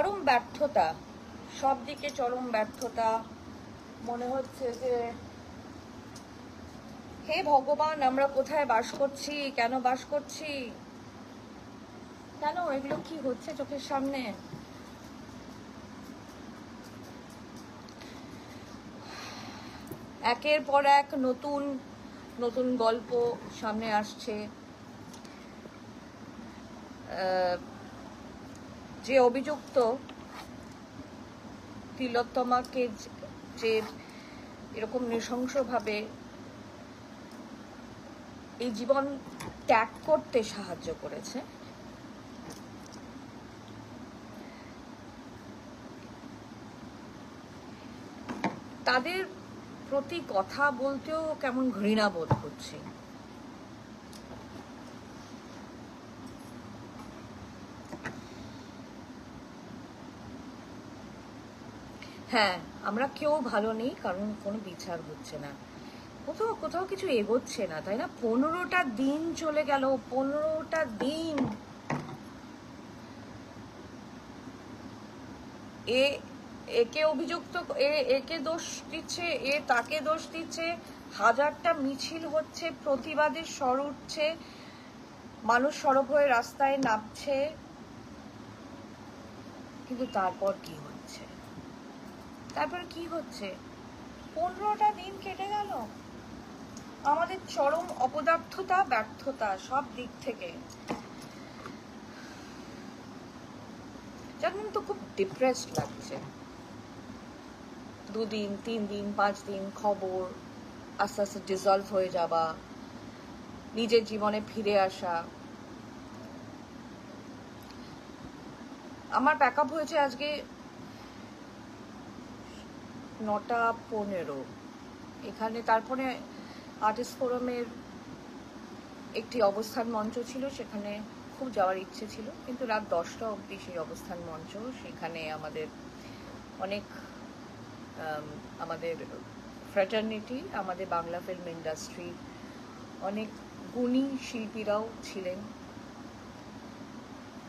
চরম ব্যর্থতা, সব দিকে চরম ব্যর্থতা। মনে হচ্ছে যে হে ভগবান, আমরা কোথায় বাস করছি, কেন বাস করছি, কেন এগুলো কি হচ্ছে চোখের সামনে। একের পর এক নতুন নতুন গল্প সামনে আসছে। যে অভিযুক্ত তিলোত্তমাকে যে এরকম নৃশংসভাবে এই জীবন ত্যাগ করতে সাহায্য করেছে, তাদের প্রতি কথা বলতেও কেমন ঘৃণা বোধ করছে। হ্যাঁ, আমরা কেউ ভালো নেই, কারণ কোনো বিচার হচ্ছে না, কোথাও কোথাও কিছু এগোচ্ছে না, তাই না? 15টা দিন চলে গেল, 15টা দিন। একে অভিযুক্ত, একে দোষ দিচ্ছে, তাকে দোষ দিচ্ছে, হাজারটা মিছিল হচ্ছে, প্রতিবাদের স্বর উঠছে, মানুষ সরব হয়ে রাস্তায় নামছে, কিন্তু তারপর কি হচ্ছে? তারপর কি হচ্ছে? 15টা দিন কেটে গেল। আমাদের চরম অপদার্থতা, ব্যর্থতা সব দিক থেকে। জানেন তো, খুব ডিপ্রেসড লাগছে। 2 দিন, 3 দিন, 5 দিন খবর আস্তে আস্তে ডিসলভ হয়ে যাওয়া, নিজের জীবনে ফিরে আসা। আমার প্যাক আপ হয়েছে আজকে 9:15 এখানে। তারপরে আর্টিস্ট ফোরামের একটি অবস্থান মঞ্চ ছিল, সেখানে খুব যাওয়ার ইচ্ছে ছিল, কিন্তু রাত 10টা অবধি সেই অবস্থান মঞ্চ। সেখানে আমাদের অনেক আমাদের ফ্র্যাটার্নিটি, আমাদের বাংলা ফিল্ম ইন্ডাস্ট্রি অনেক গুণী শিল্পীরাও ছিলেন,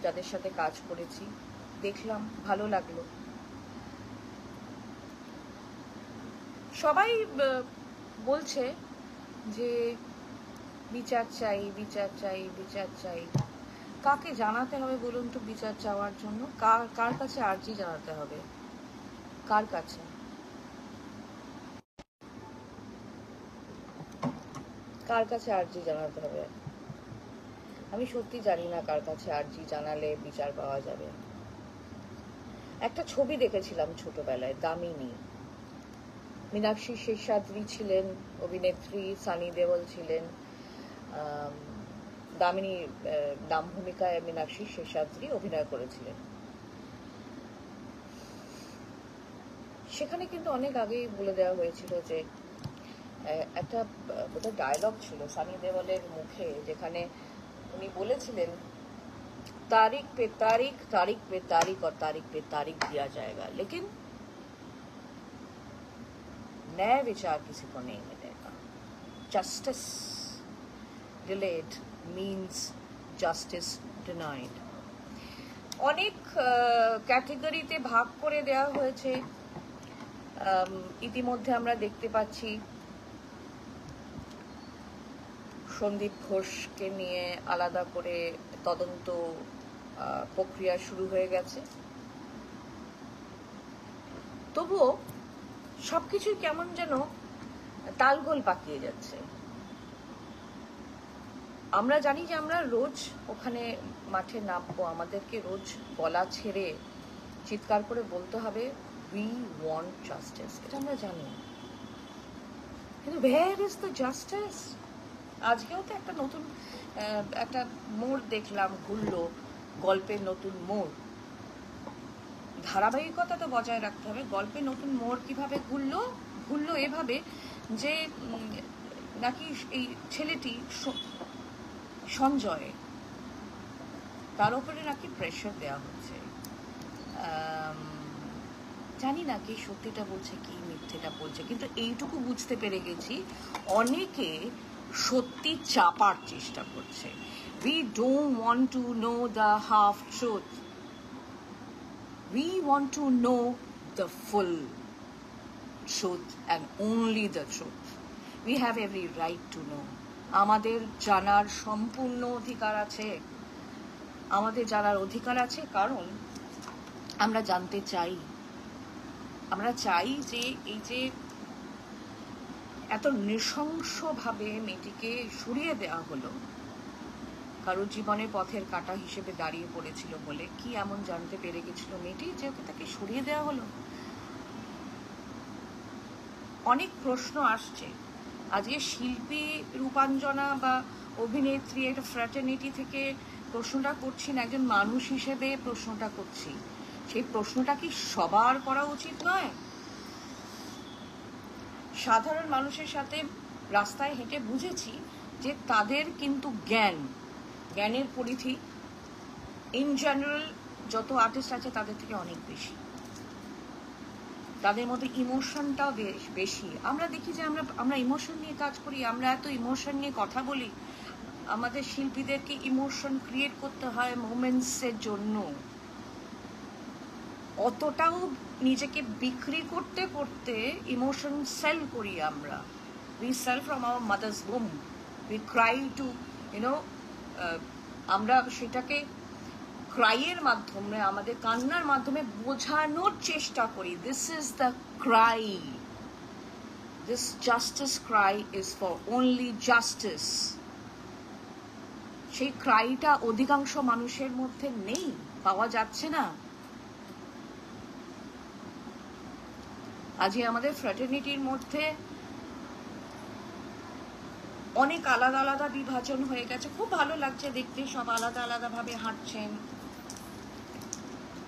যাদের সাথে কাজ করেছি। দেখলাম, ভালো লাগলো। সবাই বলছে যে বিচার চাই, বিচার চাই, বিচার চাই। কাকে জানাতে হবে বলুন তো বিচার চাওয়ার জন্য? কার কাছে আর্জি জানাতে হবে? কার কাছে? কার কাছে আর্জি জানাতে হবে? আমি সত্যি জানি না কার কাছে আর্জি জানালে বিচার পাওয়া যাবে। একটা ছবি দেখেছিলাম ছোটবেলায়, দামিনী। মীনাক্ষী শেষাদ্রি ছিলেন অভিনেত্রী, সানি দেওল ছিলেন দামিনী নাম ভূমিকায়। মীনাক্ষী শেষাদ্রি অভিনয় করেছিলেন। সেখানে কিন্তু অনেক আগেই বলে দেওয়া হয়েছিল যে একটা বোধহয় ডায়লগ ছিল সানি দেওলের মুখে, যেখানে উনি বলেছিলেন तारीख पे तारीख, तारीख पे तारीख और तारीख पे तारीख दिया जाएगा, लेकिन नया विचार किसी को नहीं मिलेगा। Justice delayed means justice denied. অনেক ক্যাটাগরিতে ভাগ করে দেওয়া হয়েছে। ইতিমধ্যে আমরা দেখতে পাচ্ছি সন্দীপ ঘোষকে নিয়ে আলাদা করে তদন্ত প্রক্রিয়া শুরু হয়ে গেছে। তবুও সবকিছুই কেমন যেন তালগোল পাকিয়ে যাচ্ছে। আমরা জানি যে আমরা রোজ ওখানে মাঠে নামবো, আমাদেরকে রোজ গলা ছেড়ে চিৎকার করে বলতে হবে উই ওয়ান্ট জাস্টিস, এটা আমরা জানি, কিন্তু where is the justice? আজকেও তো একটা নতুন একটা মোড় দেখলাম, ঘুরলো, গল্পের নতুন মোড়। ধারাবাহিকতা তো বজায় রাখতে হবে। গল্পের নতুন মোড় কিভাবে ঘুরলো এভাবে যে নাকি এই ছেলেটি সঞ্জয়, তার উপরে নাকি প্রেশার দেওয়া হচ্ছে। জানি না কি সত্যিটা বলছে কি মিথ্যেটা বলছে, কিন্তু এইটুকু বুঝতে পেরে গেছি অনেকে সত্যি চাপার চেষ্টা করছে। We don't want to know the half truth. We want to know the full truth and only the truth. We have every right to know. আমাদের জানার সম্পূর্ণ অধিকার আছে, আমাদের জানার অধিকার আছে, কারণ আমরা জানতে চাই। আমরা চাই যে এই যে এত নৃশংসভাবে মেয়েটিকে সরিয়ে দেওয়া হলো, কারোর জীবনের পথের কাঁটা হিসেবে দাঁড়িয়ে পড়েছিল বলে, কি এমন জানতে পেরে গেছিল মেয়েটি যে ওকে তাকে সরিয়ে দেওয়া হলো? অনেক প্রশ্ন আসছে। আজকে শিল্পী রূপাঞ্জনা বা অভিনেত্রী একটা ফ্র্যাটার্নিটি থেকে প্রশ্নটা করছি না, একজন মানুষ হিসেবে প্রশ্নটা করছি। সেই প্রশ্নটা কি সবার করা উচিত নয়? সাধারণ মানুষের সাথে রাস্তায় হেঁটে বুঝেছি যে তাদের কিন্তু জ্ঞানের পরিধি ইন জেনারেল যত আর্টিস্ট আছে তাদের থেকে অনেক বেশি। তাদের মধ্যে ইমোশনটাও বেশি। আমরা দেখি যে আমরা ইমোশন নিয়ে কাজ করি, আমরা এত ইমোশন নিয়ে কথা বলি। আমাদের শিল্পীদেরকে ইমোশন ক্রিয়েট করতে হয় মোমেন্টসের জন্য। অতটাও নিজেকে বিক্রি করতে করতে ইমোশন সেল করি আমরা। We sell from our mother's বুম, উই ক্রাই টু আমরা সেটাকে ক্রাইয়ের মাধ্যমে, আমাদের কান্নার মাধ্যমে বোঝানোর চেষ্টা করি। This is the Cry, this justice Cry is for only justice. সেই ক্রাইটা অধিকাংশ মানুষের মধ্যে নেই, পাওয়া যাচ্ছে না। আজকে আমাদের ফ্র্যাটার্নিটির মধ্যে অনেক আলাদা আলাদা বিভাজন হয়ে গেছে। খুব ভালো লাগছে দেখতে, সব আলাদা আলাদা ভাবে হাঁটছেন।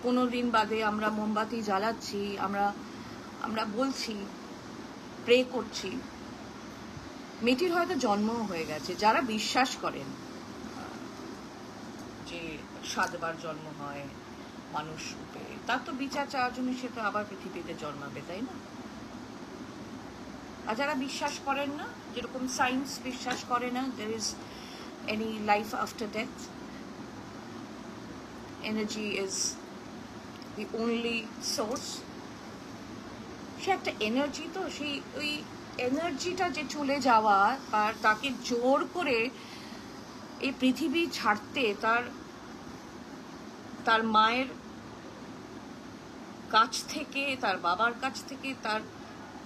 15 দিন বাদে আমরা মোমবাতি জ্বালাচ্ছি, আমরা বলছি, প্রে করছি। মেয়েটির হয়তো জন্মও হয়ে গেছে। যারা বিশ্বাস করেন যে 7 বার জন্ম হয় মানুষ রূপে, তার তো বিচার চাওয়ার জন্য সে তো আবার পৃথিবীতে জন্মাবে, তাই না? আর যারা বিশ্বাস করেন না, যেরকম সায়েন্স বিশ্বাস করে না there is any life after death, energy is the only source, সে একটা এনার্জি। তো সেই ওই এনার্জিটা যে চলে যাওয়া, আর তাকে জোর করে এই পৃথিবী ছাড়তে, তার মায়ের কাছ থেকে, তার বাবার কাছ থেকে, তার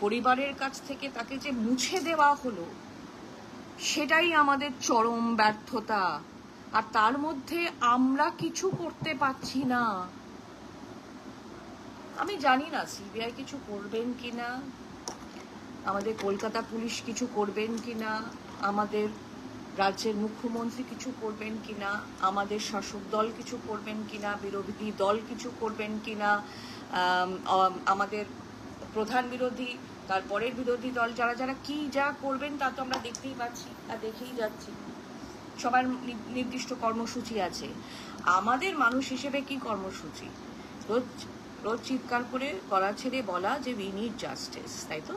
পরিবারের কাছ থেকে তাকে যে মুছে দেওয়া হলো, সেটাই আমাদের চরম ব্যর্থতা। আর তার মধ্যে আমরা কিছু করতে পারছি না। আমি জানি না সিবিআই কিছু করবেন কিনা, আমাদের কলকাতা পুলিশ কিছু করবেন কিনা, আমাদের রাজ্যের মুখ্যমন্ত্রী কিছু করবেন কিনা, আমাদের শাসক দল কিছু করবেন কিনা, বিরোধী দল কিছু করবেন কিনা, আমাদের প্রধান বিরোধী, তারপরের বিরোধী দল যারা যারা কি যা করবেন তা তো আমরা দেখতেই পাচ্ছি আর দেখেই যাচ্ছি। সবার নির্দিষ্ট কর্মসূচি আছে। আমাদের মানুষ হিসেবে কি কর্মসূচি? রোজ চিৎকার করে গলা ছেড়ে বলা যে উই নিড জাস্টিস, তাই তো?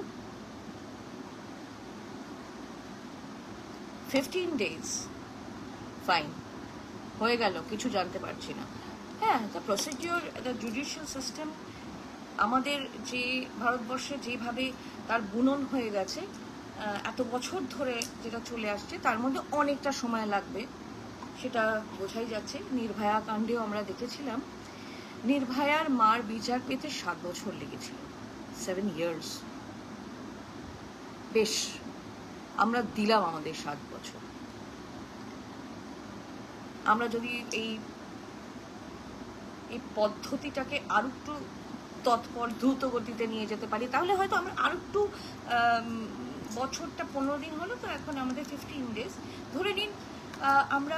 15 days ফাইন হয়ে গেল, কিছু জানতে পারছি না। হ্যাঁ, the procedure, the judicial system আমাদের যে ভারতবর্ষে যেভাবে তার বুনন হয়ে গেছে, এত বছর ধরে যেটা চলে আসছে, তার মধ্যে অনেকটা সময় লাগবে, সেটা বোঝাই যাচ্ছে। নির্ভয়া কাণ্ডেও আমরা দেখেছিলাম, নির্ভয়ার মার বিচার পেতে 7 বছর লেগেছিল, 7 years। বেশ, আমরা দিলাম আমাদের 7 বছর। আমরা যদি এই পদ্ধতিটাকে আরো একটু তৎপর দ্রুত গতিতে নিয়ে যেতে পারি, তাহলে হয়তো আমরা আরো একটু, বছরটা 15 দিন হলো তো, এখন আমাদের 15 days ধরে নিন, আমরা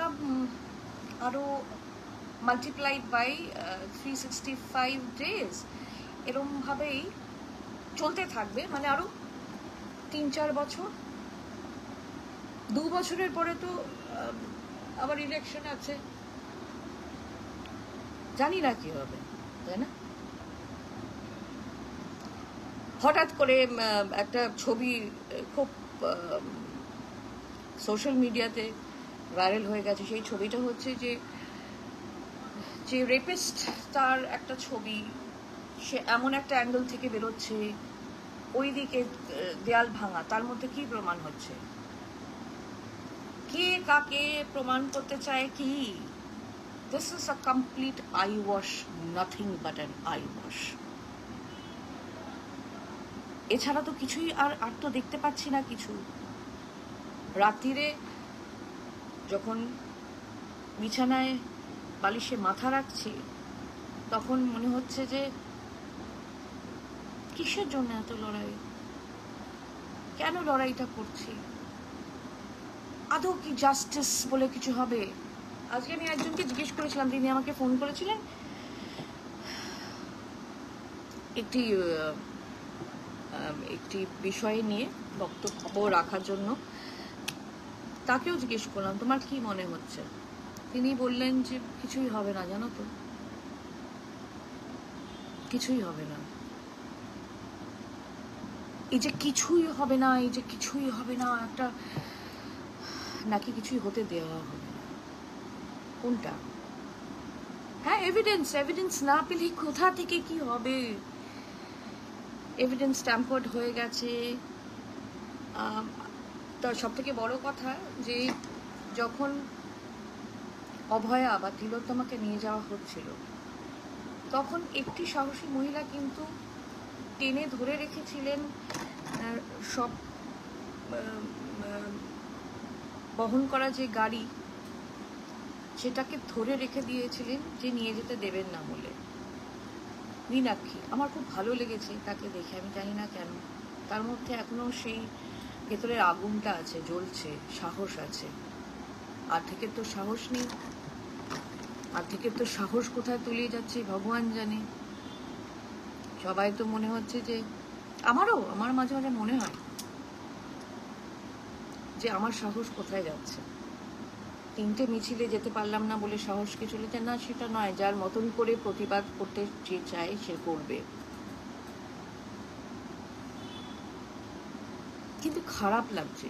আরো মাল্টিপ্লাইড বাই 365 days এরকম ভাবেই চলতে থাকবে। মানে আরো 3-4 বছর, 2 বছরের পরে তো আবার ইলেকশন আছে, জানি না কি হবে, তাই না? হঠাৎ করে একটা ছবি খুব সোশ্যাল মিডিয়াতে ভাইরাল হয়ে গেছে। সেই ছবিটা হচ্ছে যে যে রেপিস্ট তার একটা ছবি, সে এমন একটা অ্যাঙ্গেল থেকে বেরোচ্ছে, ওইদিকে দেয়াল ভাঙা, তার মধ্যে কি প্রমাণ হচ্ছে? কে কাকে প্রমাণ করতে চায় কি? This is a complete I wash, nothing but an I wash. এছাড়া তো কিছুই আর তো দেখতে পাচ্ছি না কিছু। রাত্রিরে যখন বিছানায় বালিশে মাথা রাখছি, তখন মনে হচ্ছে যে কিসের জন্য এত লড়াই, কেন লড়াইটা করছি, আদৌ কি জাস্টিস বলে কিছু হবে? আজকে আমি একজনকে জিজ্ঞেস করেছিলাম, তিনি আমাকে ফোন করেছিলেন একটি বিষয় নিয়ে বক্তব্য রাখার জন্য। তাকেও জিজ্ঞেস করলাম, তোমার কি মনে হচ্ছে? তিনি বললেন যে কিছুই হবে না, জানো তো, কিছুই হবে না। এই যে কিছুই হবে না, এই যে কিছুই হবে না, একটা নাকি কিছুই হতে দেওয়া হবে না, কোনটা? হ্যাঁ, এভিডেন্স না পেলে কোথা থেকে কি হবে? এভিডেন্স ট্যাম্পার্ড হয়ে গেছে। তার সব থেকে বড় কথা যে যখন অভয়া বা তিলোত্তমাকে নিয়ে যাওয়া হচ্ছিল, তখন একটি সাহসী মহিলা কিন্তু টেনে ধরে রেখেছিলেন সব বহন করা যে গাড়ি, সেটাকে ধরে রেখে দিয়েছিলেন যে নিয়ে যেতে দেবেন না বলে। মীনাক্ষী, আমার খুব ভালো লেগেছে তাকে দেখে, আমি জানি না কেন। তার মধ্যে এখনো সেই ভেতরের আগুনটা আছে, জ্বলছে, সাহস আছে। আর থেকে তো সাহস নেই, আর থেকে তো সাহস কোথায় তলিয়ে যাচ্ছে ভগবান জানে। সবাই তো মনে হচ্ছে যে, আমার মাঝে মাঝে মনে হয় যে আমার সাহস কোথায় যাচ্ছে। 3টে মিছিলে যেতে পারলাম না বলে সাহসকে চলেছে না, সেটা নয়। যার মতন করে প্রতিবাদ করতে যে চায় সে করবে। কিন্তু খারাপ লাগছে